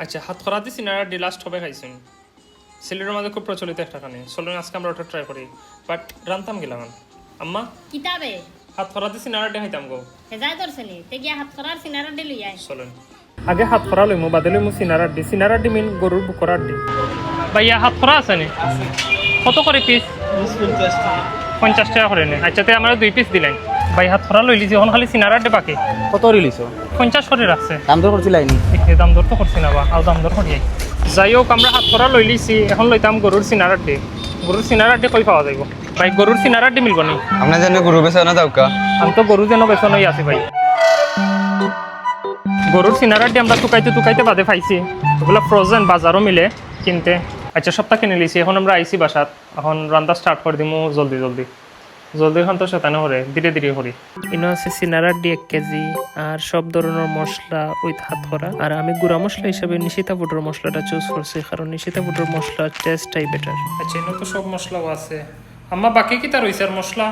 আচ্ছা, হাত খরা দিয়ে সিনারা ডি লাস্ট হবে খাইছেন। সিলেটের মধ্যে খুব প্রচলিত একটা খানি। চলুন আজকে আমরা ওটা ট্রাই করি। বাট রান্তাম গেলাম আম্মা কিতাবে হাত খরা দিয়ে সিনারা ডি খাইতাম গো। হেজাই তোরছনি তে গিয়া হাত করার সিনারা ডে লই আয়। চলুন আগে হাত খরা লইমু, বাদে লইমু সিনারা ডি। সিনারা ডি মিন গরুর বুকরার ডি। ভাইয়া হাত খরা আছে নি? কত করে পিস? 50 টাকা করে নে। আচ্ছা, তে আমরা 2 পিস দিলেন। ভাই হাত খরা লইলি যখন খালি সিনারা ডি বাকি কত রিলিজ 50 করে রাখছে। দাম দর করছিল আইনি এখানে দাম দর তো করছি না বা আর দাম দর করি। যাই হোক, আমরা হাত খরা লই লিছি, এখন লইতাম গরুর সিনারা ডি। গরুর সিনারা ডি কই পাওয়া যাইব? ভাই গরুর সিনারা ডি মিলব নি? আপনার জন্য গরু বেচা না যাও কা? আমি তো গরু যেন বেচনই আছি ভাই। গরুর সিনারা ডি আমরা টুকাইতে বাদে পাইছি। ওগুলো ফ্রোজেন, বাজারও মিলে কিনতে। আচ্ছা, সপ্তাহ কিনে লিছি। এখন আমরা আইছি বাসাত। এখন রান্না স্টার্ট করে দিমু জলদি খান তো সেতানো করে ধীরে ধীরে করি। ইনো আছে সিনারার ডি 1 কেজি আর সব ধরনের মশলা উইথ হাত করা। আর আমি গুঁড়া মশলা হিসাবে নিশিতা পাউডার মশলাটা চুজ করছি, কারণ নিশিতা পাউডার মশলা টেস্টটাই বেটার। আচ্ছা, ইনো তো সব মশলাও আছে। আম্মা বাকি কি তার হইছে আর মশলা?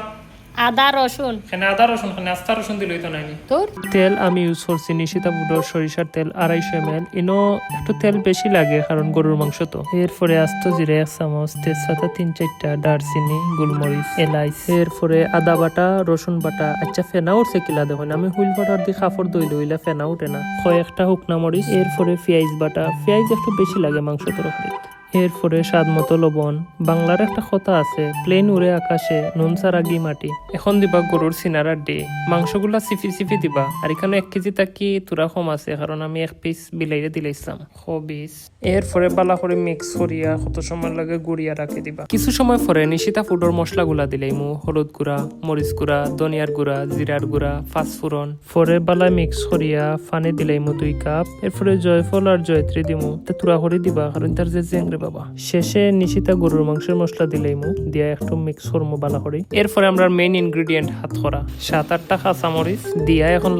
আদা রসুন এখানে আদা রসুন, এখানে আস্তা রসুন দিলেই তো নাইনি। তোর তেল আমি ইউজ করছি নিশিতা পাউডার সরিষার তেল 250 ml। ইনো একটু তেল বেশি লাগে কারণ গরুর মাংস তো। এরপরে আস্ত জিরে 1 চামচ, তেজপাতা 3-4টা, দারচিনি, গোলমরিচ, এলাইচ। এরপরে আদা বাটা, রসুন বাটা। আচ্ছা, ফেনা উঠছে কিলা দেখুন। আমি হুইল বাটার দিয়ে কাপড় দইলে হইলা ফেনা উঠে না। কয়েকটা শুকনা মরিচ। এরপরে পেঁয়াজ বাটা। পেঁয়াজ একটু বেশি লাগে মাংস তরকারিতে। এরপরে স্বাদ মতো লবণ। বাংলার একটা কথা আছে, প্লেন উড়ে আকাশে, নুন ছাড়া ঘি মাটি। এখন দিবা গরুর সিনারার ডে। মাংসগুলা সিফি দিবা। আর এখানে 1 কেজি তাকি তুরা কম আছে, কারণ আমি 1 পিস বিলাইরে দিলাইছিলাম 120। এরপরে বালা করে মিক্স করিয়া কত সময় লাগে গুড়িয়া রাখি দিবা। কিছু সময় পরে নিশিতা ফুডর মশলাগুলা দিলাইমু। হলুদ গুঁড়া, মরিচ গুঁড়া, ধনিয়ার গুঁড়া, জিরার গুঁড়া, পাঁচফোড়ন। পরে বালা মিক্স করিয়া পানি দিলাইমু 2 কাপ। এরপরে জয়ফল আর জয়ত্রী দিমু। তুরা করে দিবা, কারণ তার যে জেংরে বাবা। শেষে নিশিতা গরুর মাংসের মশলা দিলাইমু, দিয়া একটু মিক্স করমু বালা করে। এরপরে আমরা মেইন ইনগ্রেডিয়েন্ট হাত করা 7-8টা কাঁচামরিচ দিয়া এখন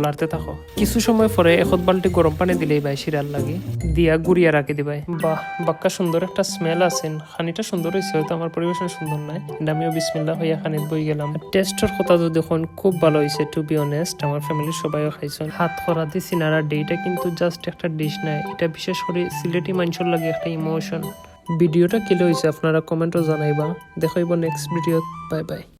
লাড়তে থাকো। কিছু সময় পরে 1 বালতি গরম পানি দিলেই ভাই শিরার লাগে, দিয়া গুড়িয়া রাখি দিবাই। বাহ, বাক্কা সুন্দর একটা স্মেল আছেন। খানিটা সুন্দর হয়েছে, হয়তো আমার পরিবেশন সুন্দর নাই। আমিও বিসমিল্লাহ হইয়া খানিত বই গেলাম। টেস্টের কথা যদি দেখুন খুব ভালো হয়েছে, টু বি অনেস্ট। আমার ফ্যামিলির সবাইও খাইছেন। হাত করা দিয়ে সিনারা ডেটা কিন্তু জাস্ট একটা ডিশ নাই, এটা বিশেষ করে সিলেটি মানুষের লাগে একটা ইমোশন। ভিডিওটা কেলে হয়েছে আপনারা কমেন্টও জানাইবা। দেখাইব নেক্সট ভিডিও। Bye bye.